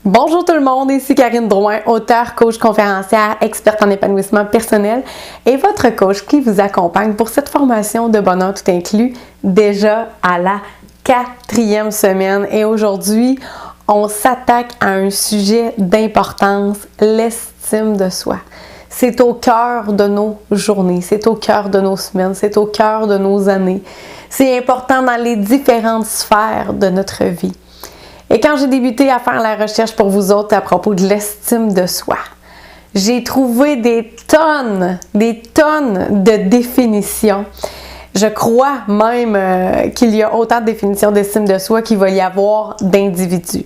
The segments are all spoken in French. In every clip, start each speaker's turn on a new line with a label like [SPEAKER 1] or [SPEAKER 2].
[SPEAKER 1] Bonjour tout le monde, ici Karine Drouin, auteure, coach conférencière, experte en épanouissement personnel et votre coach qui vous accompagne pour cette formation de bonheur tout inclus déjà à la 4e semaine. Et aujourd'hui, on s'attaque à un sujet d'importance, l'estime de soi. C'est au cœur de nos journées, c'est au cœur de nos semaines, c'est au cœur de nos années. C'est important dans les différentes sphères de notre vie. Et quand j'ai débuté à faire la recherche pour vous autres à propos de l'estime de soi, j'ai trouvé des tonnes de définitions. Je crois même qu'il y a autant de définitions d'estime de soi qu'il va y avoir d'individus.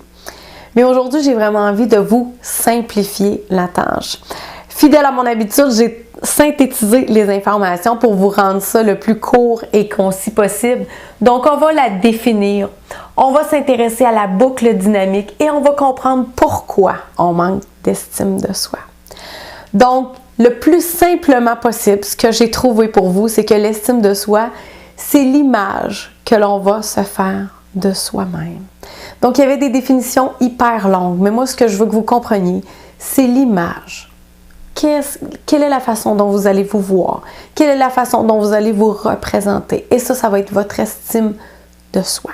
[SPEAKER 1] Mais aujourd'hui, j'ai vraiment envie de vous simplifier la tâche. Fidèle à mon habitude, j'ai synthétisé les informations pour vous rendre ça le plus court et concis possible. Donc, on va la définir. On va s'intéresser à la boucle dynamique et on va comprendre pourquoi on manque d'estime de soi. Donc, le plus simplement possible, ce que j'ai trouvé pour vous, c'est que l'estime de soi, c'est l'image que l'on va se faire de soi-même. Donc, il y avait des définitions hyper longues, mais moi, ce que je veux que vous compreniez, c'est l'image. Quelle est la façon dont vous allez vous voir? Quelle est la façon dont vous allez vous représenter? Et ça va être votre estime de soi.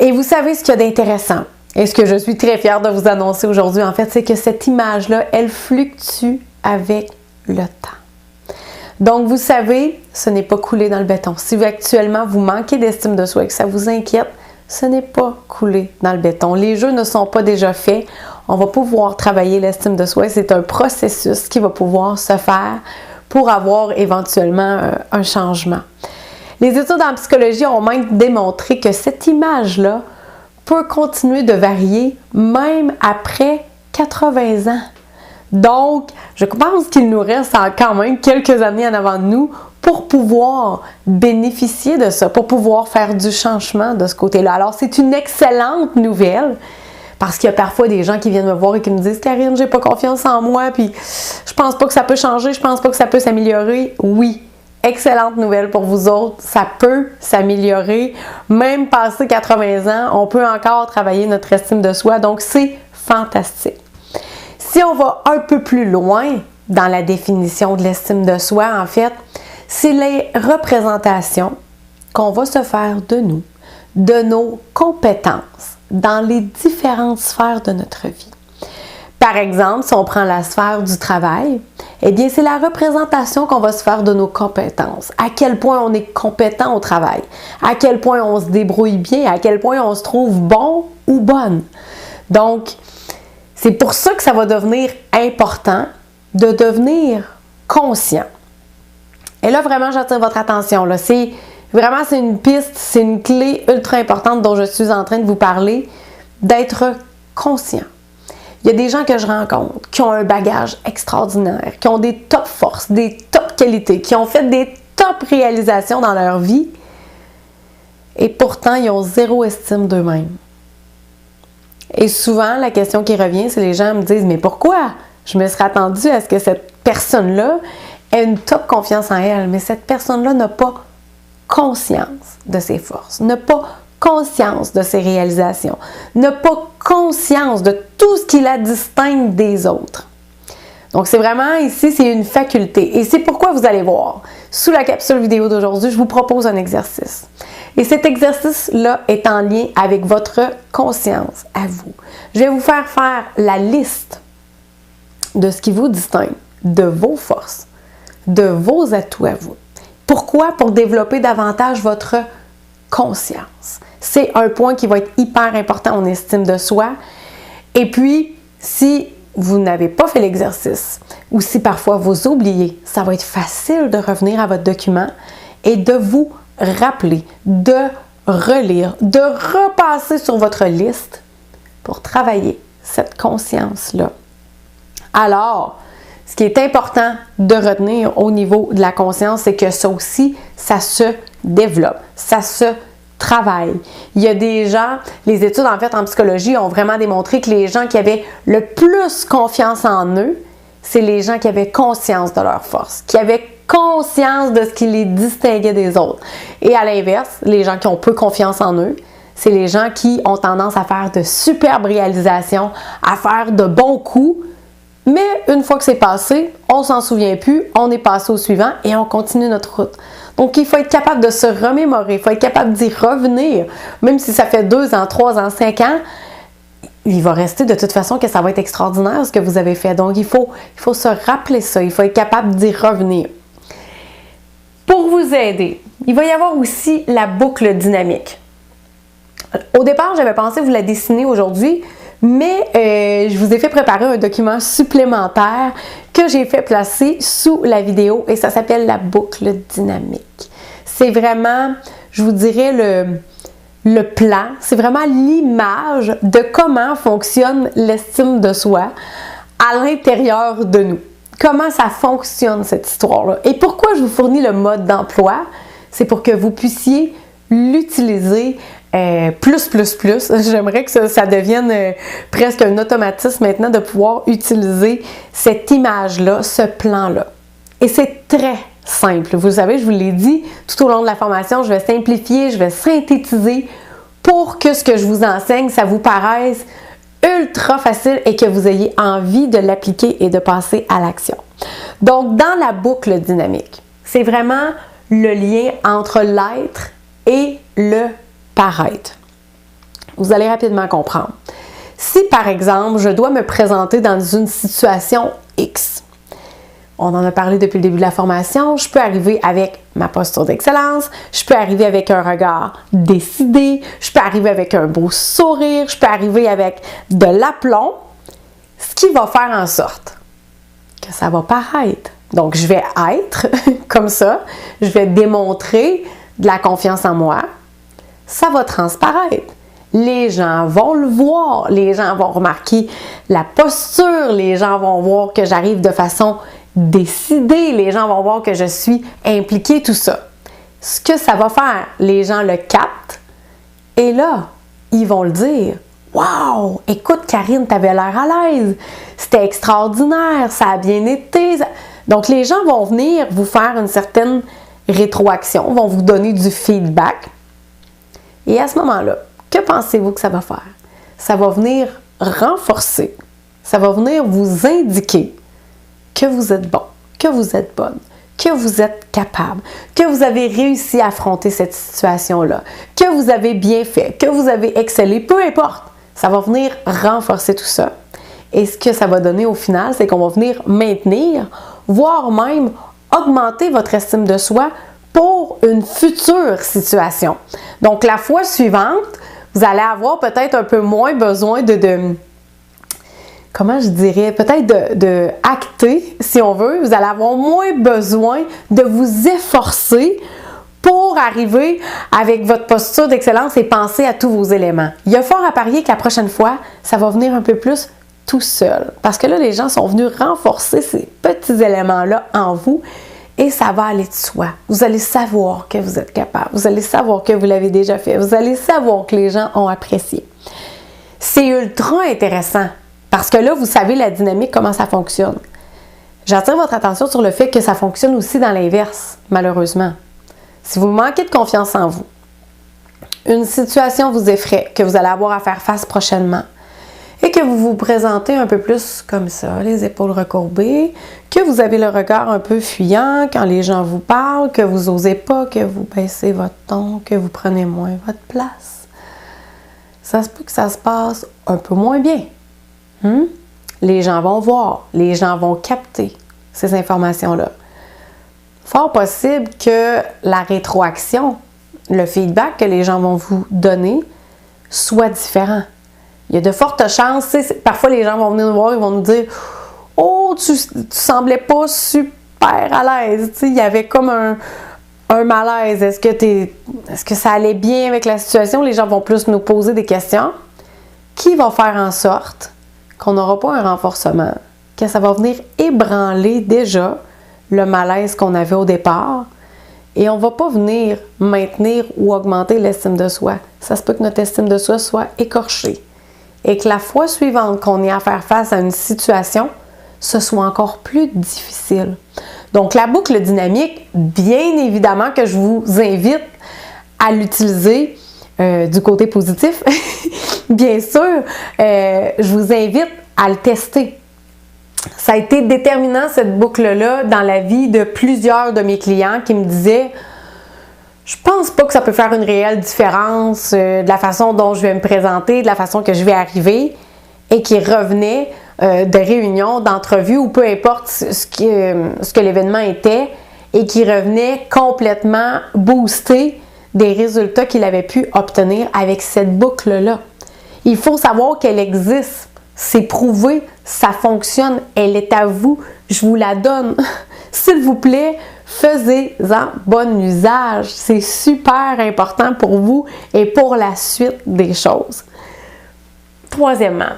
[SPEAKER 1] Et vous savez ce qu'il y a d'intéressant, et ce que je suis très fière de vous annoncer aujourd'hui, en fait, c'est que cette image-là, elle fluctue avec le temps. Donc, vous savez, ce n'est pas coulé dans le béton. Si actuellement vous manquez d'estime de soi et que ça vous inquiète, ce n'est pas coulé dans le béton. Les jeux ne sont pas déjà faits. On va pouvoir travailler l'estime de soi. C'est un processus qui va pouvoir se faire pour avoir éventuellement un changement. Les études en psychologie ont même démontré que cette image-là peut continuer de varier même après 80 ans. Donc, je pense qu'il nous reste quand même quelques années en avant de nous pour pouvoir bénéficier de ça, pour pouvoir faire du changement de ce côté-là. Alors, c'est une excellente nouvelle parce qu'il y a parfois des gens qui viennent me voir et qui me disent « Karine, j'ai pas confiance en moi, puis je pense pas que ça peut changer, je pense pas que ça peut s'améliorer. » Oui, excellente nouvelle pour vous autres, ça peut s'améliorer. Même passé 80 ans, on peut encore travailler notre estime de soi, donc c'est fantastique. Si on va un peu plus loin dans la définition de l'estime de soi, en fait, c'est les représentations qu'on va se faire de nous, de nos compétences dans les différentes sphères de notre vie. Par exemple, si on prend la sphère du travail, eh bien, c'est la représentation qu'on va se faire de nos compétences. À quel point on est compétent au travail, à quel point on se débrouille bien, à quel point on se trouve bon ou bonne. Donc, c'est pour ça que ça va devenir important de devenir conscient. Et là, vraiment, j'attire votre attention. C'est une piste, c'est une clé ultra importante dont je suis en train de vous parler, d'être conscient. Il y a des gens que je rencontre qui ont un bagage extraordinaire, qui ont des top forces, des top qualités, qui ont fait des top réalisations dans leur vie et pourtant, ils ont zéro estime d'eux-mêmes. Et souvent, la question qui revient, c'est les gens me disent « Mais pourquoi? Je me serais attendue à ce que cette personne-là ait une top confiance en elle. » Mais cette personne-là n'a pas conscience de ses forces, n'a pas conscience de ses réalisations, n'a pas conscience de tout ce qui la distingue des autres. Donc, c'est vraiment ici, c'est une faculté. Et c'est pourquoi vous allez voir, sous la capsule vidéo d'aujourd'hui, je vous propose un exercice. Et cet exercice-là est en lien avec votre conscience à vous. Je vais vous faire la liste de ce qui vous distingue, de vos forces, de vos atouts à vous. Pourquoi? Pour développer davantage votre conscience. C'est un point qui va être hyper important en estime de soi. Et puis, si vous n'avez pas fait l'exercice ou si parfois vous oubliez, ça va être facile de revenir à votre document et de vous rappeler, de relire, de repasser sur votre liste pour travailler cette conscience-là. Alors, ce qui est important de retenir au niveau de la conscience, c'est que ça aussi, ça se développe, ça se travail. Il y a des gens, les études en fait en psychologie ont vraiment démontré que les gens qui avaient le plus confiance en eux, c'est les gens qui avaient conscience de leur force, qui avaient conscience de ce qui les distinguait des autres. Et à l'inverse, les gens qui ont peu confiance en eux, c'est les gens qui ont tendance à faire de superbes réalisations, à faire de bons coups, mais une fois que c'est passé, on s'en souvient plus, on est passé au suivant et on continue notre route. Donc, il faut être capable de se remémorer, il faut être capable d'y revenir, même si ça fait 2 ans, 3 ans, 5 ans, il va rester de toute façon que ça va être extraordinaire ce que vous avez fait. Donc, il faut se rappeler ça, il faut être capable d'y revenir. Pour vous aider, il va y avoir aussi la boucle dynamique. Au départ, j'avais pensé vous la dessiner aujourd'hui, mais je vous ai fait préparer un document supplémentaire que j'ai fait placer sous la vidéo et ça s'appelle la boucle dynamique. C'est vraiment, je vous dirais, le plan, c'est vraiment l'image de comment fonctionne l'estime de soi à l'intérieur de nous. Comment ça fonctionne cette histoire-là. Et pourquoi je vous fournis le mode d'emploi? C'est pour que vous puissiez l'utiliser plus. J'aimerais que ça devienne presque un automatisme maintenant de pouvoir utiliser cette image-là, ce plan-là. Et c'est très simple. Vous savez, je vous l'ai dit, tout au long de la formation, je vais simplifier, je vais synthétiser pour que ce que je vous enseigne, ça vous paraisse ultra facile et que vous ayez envie de l'appliquer et de passer à l'action. Donc, dans la boucle dynamique, c'est vraiment le lien entre l'être et le paraître. Vous allez rapidement comprendre. Si, par exemple, je dois me présenter dans une situation X, on en a parlé depuis le début de la formation, je peux arriver avec ma posture d'excellence, je peux arriver avec un regard décidé, je peux arriver avec un beau sourire, je peux arriver avec de l'aplomb, ce qui va faire en sorte que ça va paraître. Donc, je vais être comme ça, je vais démontrer de la confiance en moi, ça va transparaître. Les gens vont le voir, les gens vont remarquer la posture, les gens vont voir que j'arrive de façon décidée, les gens vont voir que je suis impliquée, tout ça. Ce que ça va faire, les gens le captent et là, ils vont le dire. Wow! Écoute, Karine, t'avais l'air à l'aise. C'était extraordinaire, ça a bien été. Donc, les gens vont venir vous faire une certaine rétroaction, vont vous donner du feedback. Et à ce moment-là, que pensez-vous que ça va faire? Ça va venir renforcer, ça va venir vous indiquer que vous êtes bon, que vous êtes bonne, que vous êtes capable, que vous avez réussi à affronter cette situation-là, que vous avez bien fait, que vous avez excellé, peu importe. Ça va venir renforcer tout ça. Et ce que ça va donner au final, c'est qu'on va venir maintenir, voire même augmenter votre estime de soi pour une future situation. Donc, la fois suivante, vous allez avoir peut-être un peu moins besoin comment je dirais, peut-être de acter, si on veut. Vous allez avoir moins besoin de vous efforcer pour arriver avec votre posture d'excellence et penser à tous vos éléments. Il y a fort à parier que la prochaine fois, ça va venir un peu plus tout seul. Parce que là, les gens sont venus renforcer ces petits éléments-là en vous et ça va aller de soi. Vous allez savoir que vous êtes capable. Vous allez savoir que vous l'avez déjà fait. Vous allez savoir que les gens ont apprécié. C'est ultra intéressant parce que là, vous savez la dynamique, comment ça fonctionne. J'attire votre attention sur le fait que ça fonctionne aussi dans l'inverse, malheureusement. Si vous manquez de confiance en vous, une situation vous effraie, que vous allez avoir à faire face prochainement, et que vous vous présentez un peu plus comme ça, les épaules recourbées, que vous avez le regard un peu fuyant quand les gens vous parlent, que vous n'osez pas, que vous baissez votre ton, que vous prenez moins votre place. Ça se peut que ça se passe un peu moins bien. Les gens vont voir, les gens vont capter ces informations-là. Fort possible que la rétroaction, le feedback que les gens vont vous donner soit différent. Il y a de fortes chances, parfois les gens vont venir nous voir et vont nous dire « Oh, tu semblais pas super à l'aise. » Il y avait comme un malaise. Est-ce que ça allait bien avec la situation? Les gens vont plus nous poser des questions qui vont faire en sorte qu'on n'aura pas un renforcement, que ça va venir ébranler déjà le malaise qu'on avait au départ et on ne va pas venir maintenir ou augmenter l'estime de soi. Ça se peut que notre estime de soi soit écorchée et que la fois suivante qu'on ait à faire face à une situation, ce soit encore plus difficile. Donc, la boucle dynamique, bien évidemment que je vous invite à l'utiliser du côté positif, bien sûr, je vous invite à le tester. Ça a été déterminant, cette boucle-là, dans la vie de plusieurs de mes clients qui me disaient « Je pense pas que ça peut faire une réelle différence de la façon dont je vais me présenter, de la façon que je vais arriver », et qui revenaient de réunions, d'entrevues, ou peu importe ce que l'événement était, et qui revenaient complètement boostés des résultats qu'il avait pu obtenir avec cette boucle-là. Il faut savoir qu'elle existe. C'est prouvé, ça fonctionne, elle est à vous, je vous la donne. S'il vous plaît, faites-en bon usage. C'est super important pour vous et pour la suite des choses. Troisièmement,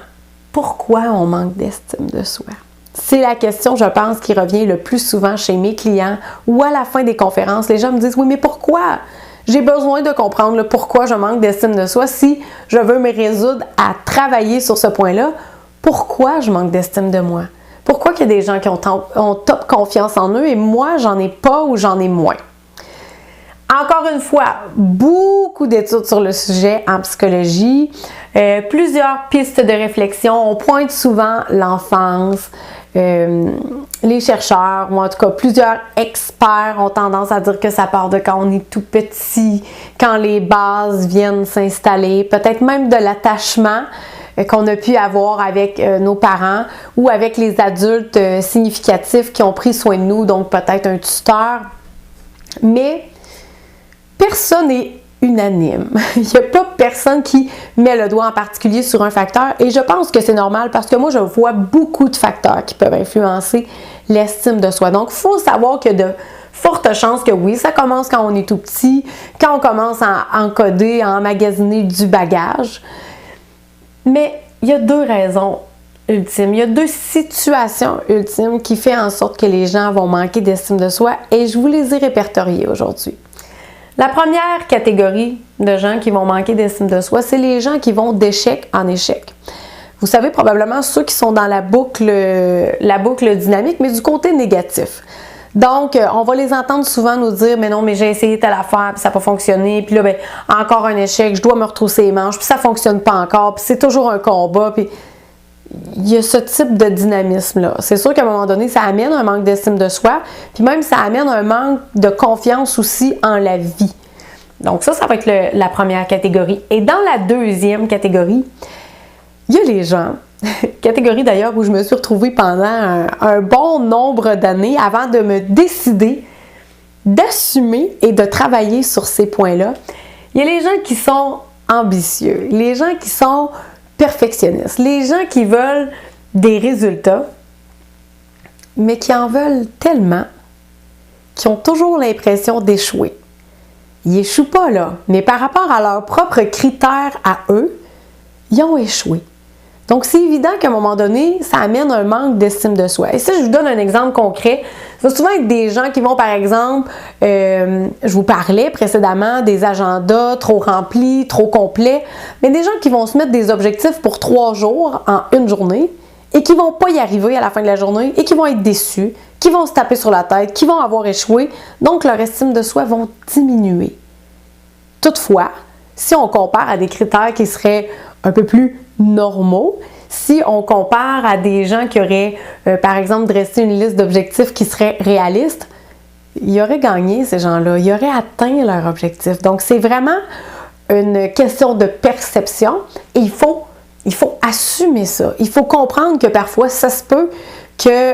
[SPEAKER 1] pourquoi on manque d'estime de soi? C'est la question, je pense, qui revient le plus souvent chez mes clients ou à la fin des conférences. Les gens me disent « Oui, mais pourquoi? » J'ai besoin de comprendre le pourquoi je manque d'estime de soi. Si je veux me résoudre à travailler sur ce point-là, pourquoi je manque d'estime de moi? Pourquoi qu'il y a des gens qui ont top confiance en eux et moi, j'en ai pas ou j'en ai moins? Encore une fois, beaucoup d'études sur le sujet en psychologie, plusieurs pistes de réflexion. On pointe souvent l'enfance. Les chercheurs, ou en tout cas plusieurs experts, ont tendance à dire que ça part de quand on est tout petit, quand les bases viennent s'installer, peut-être même de l'attachement qu'on a pu avoir avec nos parents ou avec les adultes significatifs qui ont pris soin de nous, donc peut-être un tuteur. Mais personne n'est unanime. Il n'y a pas personne qui met le doigt en particulier sur un facteur et je pense que c'est normal parce que moi, je vois beaucoup de facteurs qui peuvent influencer l'estime de soi. Donc, il faut savoir qu'il y a de fortes chances que oui, ça commence quand on est tout petit, quand on commence à encoder, à emmagasiner du bagage. Mais il y a deux raisons ultimes, il y a deux situations ultimes qui font en sorte que les gens vont manquer d'estime de soi et je vous les ai répertoriées aujourd'hui. La première catégorie de gens qui vont manquer d'estime de soi, c'est les gens qui vont d'échec en échec. Vous savez probablement ceux qui sont dans la boucle dynamique, mais du côté négatif. Donc, on va les entendre souvent nous dire « Mais non, mais j'ai essayé telle affaire, puis ça n'a pas fonctionné, puis là, ben, encore un échec, je dois me retrousser les manches, puis ça ne fonctionne pas encore, puis c'est toujours un combat, puis... » Il y a ce type de dynamisme-là. C'est sûr qu'à un moment donné, ça amène un manque d'estime de soi, puis même ça amène un manque de confiance aussi en la vie. Donc ça va être la première catégorie. Et dans la deuxième catégorie, il y a les gens, catégorie d'ailleurs où je me suis retrouvée pendant un bon nombre d'années avant de me décider d'assumer et de travailler sur ces points-là. Il y a les gens qui sont ambitieux, les gens qui sont perfectionnistes, les gens qui veulent des résultats, mais qui en veulent tellement qu'ils ont toujours l'impression d'échouer. Ils n'échouent pas là, mais par rapport à leurs propres critères à eux, ils ont échoué. Donc, c'est évident qu'à un moment donné, ça amène un manque d'estime de soi. Et ça, je vous donne un exemple concret. Ça va souvent être des gens qui vont, par exemple, je vous parlais précédemment des agendas trop remplis, trop complets, mais des gens qui vont se mettre des objectifs pour 3 jours en une journée et qui ne vont pas y arriver à la fin de la journée et qui vont être déçus, qui vont se taper sur la tête, qui vont avoir échoué. Donc, leur estime de soi va diminuer. Toutefois, si on compare à des critères qui seraient un peu plus normaux, si on compare à des gens qui auraient, par exemple, dressé une liste d'objectifs qui serait réaliste, ils auraient gagné, ces gens-là. Ils auraient atteint leur objectif. Donc, c'est vraiment une question de perception et il faut assumer ça. Il faut comprendre que parfois, ça se peut que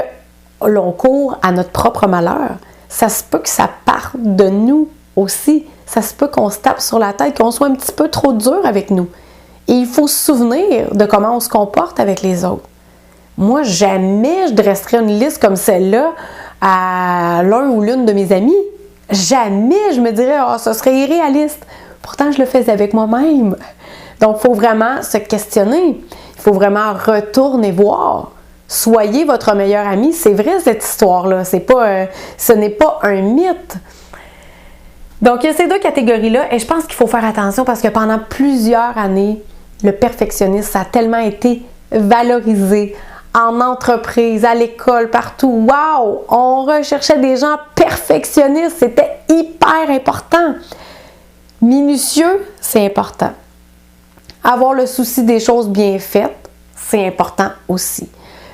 [SPEAKER 1] l'on court à notre propre malheur. Ça se peut que ça parte de nous aussi. Ça se peut qu'on se tape sur la tête, qu'on soit un petit peu trop dur avec nous. Et il faut se souvenir de comment on se comporte avec les autres. Moi, jamais je dresserais une liste comme celle-là à l'un ou l'une de mes amis. Jamais je me dirais « Ah, ce serait irréaliste ». Pourtant, je le faisais avec moi-même. Donc, il faut vraiment se questionner. Il faut vraiment retourner voir. Soyez votre meilleur ami. C'est vrai, cette histoire-là. Ce n'est pas un mythe. Donc, il y a ces deux catégories-là et je pense qu'il faut faire attention parce que pendant plusieurs années, le perfectionnisme, ça a tellement été valorisé en entreprise, à l'école, partout. Wow! On recherchait des gens perfectionnistes. C'était hyper important. Minutieux, c'est important. Avoir le souci des choses bien faites, c'est important aussi.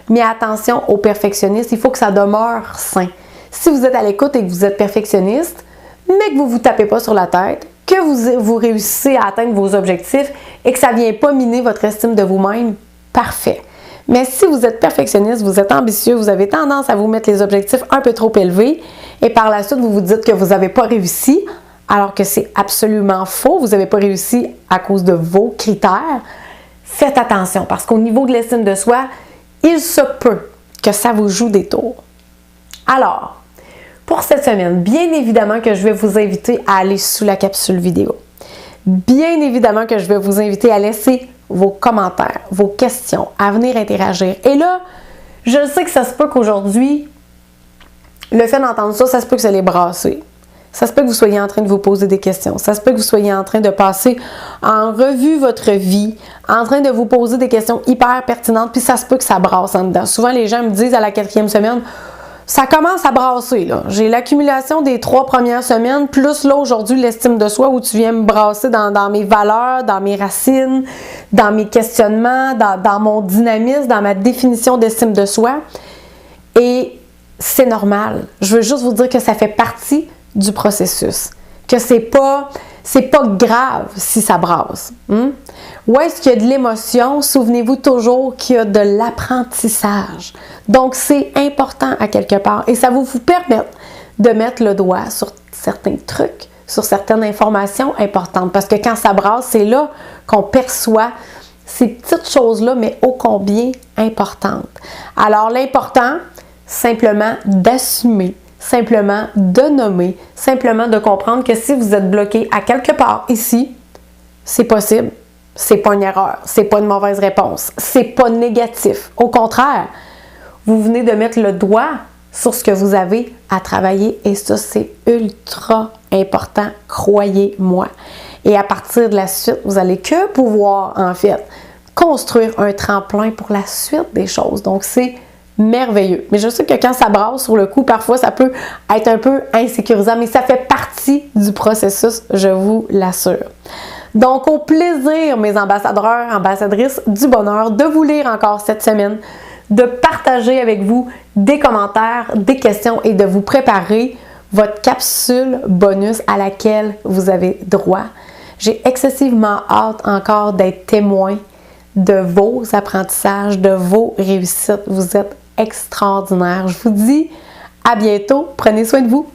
[SPEAKER 1] Mais attention aux perfectionnistes, il faut que ça demeure sain. Si vous êtes à l'écoute et que vous êtes perfectionniste, mais que vous ne vous tapez pas sur la tête, que vous réussissez à atteindre vos objectifs et que ça ne vient pas miner votre estime de vous-même, parfait. Mais si vous êtes perfectionniste, vous êtes ambitieux, vous avez tendance à vous mettre les objectifs un peu trop élevés et par la suite, vous vous dites que vous n'avez pas réussi, alors que c'est absolument faux, vous n'avez pas réussi à cause de vos critères, faites attention parce qu'au niveau de l'estime de soi, il se peut que ça vous joue des tours. Alors, pour cette semaine, bien évidemment que je vais vous inviter à aller sous la capsule vidéo. Bien évidemment que je vais vous inviter à laisser vos commentaires, vos questions, à venir interagir. Et là, je sais que ça se peut qu'aujourd'hui, le fait d'entendre ça se peut que ça les brasse. Ça se peut que vous soyez en train de vous poser des questions. Ça se peut que vous soyez en train de passer en revue votre vie, en train de vous poser des questions hyper pertinentes, puis ça se peut que ça brasse en dedans. Souvent, les gens me disent à la 4e semaine, ça commence à brasser, là. J'ai l'accumulation des 3 premières semaines, plus là, aujourd'hui, l'estime de soi, où tu viens me brasser dans mes valeurs, dans mes racines, dans mes questionnements, dans mon dynamisme, dans ma définition d'estime de soi. Et c'est normal. Je veux juste vous dire que ça fait partie du processus. Que c'est pas grave si ça brasse. Où est-ce qu'il y a de l'émotion? Souvenez-vous toujours qu'il y a de l'apprentissage. Donc, c'est important à quelque part. Et ça va vous permettre de mettre le doigt sur certains trucs, sur certaines informations importantes. Parce que quand ça brasse, c'est là qu'on perçoit ces petites choses-là, mais ô combien importantes. Alors, l'important, simplement d'assumer, simplement de nommer, simplement de comprendre que si vous êtes bloqué à quelque part ici, c'est possible, c'est pas une erreur, c'est pas une mauvaise réponse, c'est pas négatif. Au contraire, vous venez de mettre le doigt sur ce que vous avez à travailler et ça, c'est ultra important, croyez-moi. Et à partir de la suite, vous allez que pouvoir, en fait, construire un tremplin pour la suite des choses. Donc, c'est merveilleux. Mais je sais que quand ça brasse sur le coup, parfois ça peut être un peu insécurisant, mais ça fait partie du processus, je vous l'assure. Donc, au plaisir, mes ambassadeurs, ambassadrices du bonheur, de vous lire encore cette semaine, de partager avec vous des commentaires, des questions et de vous préparer votre capsule bonus à laquelle vous avez droit. J'ai excessivement hâte encore d'être témoin de vos apprentissages, de vos réussites. Vous êtes extraordinaire. Je vous dis à bientôt. Prenez soin de vous.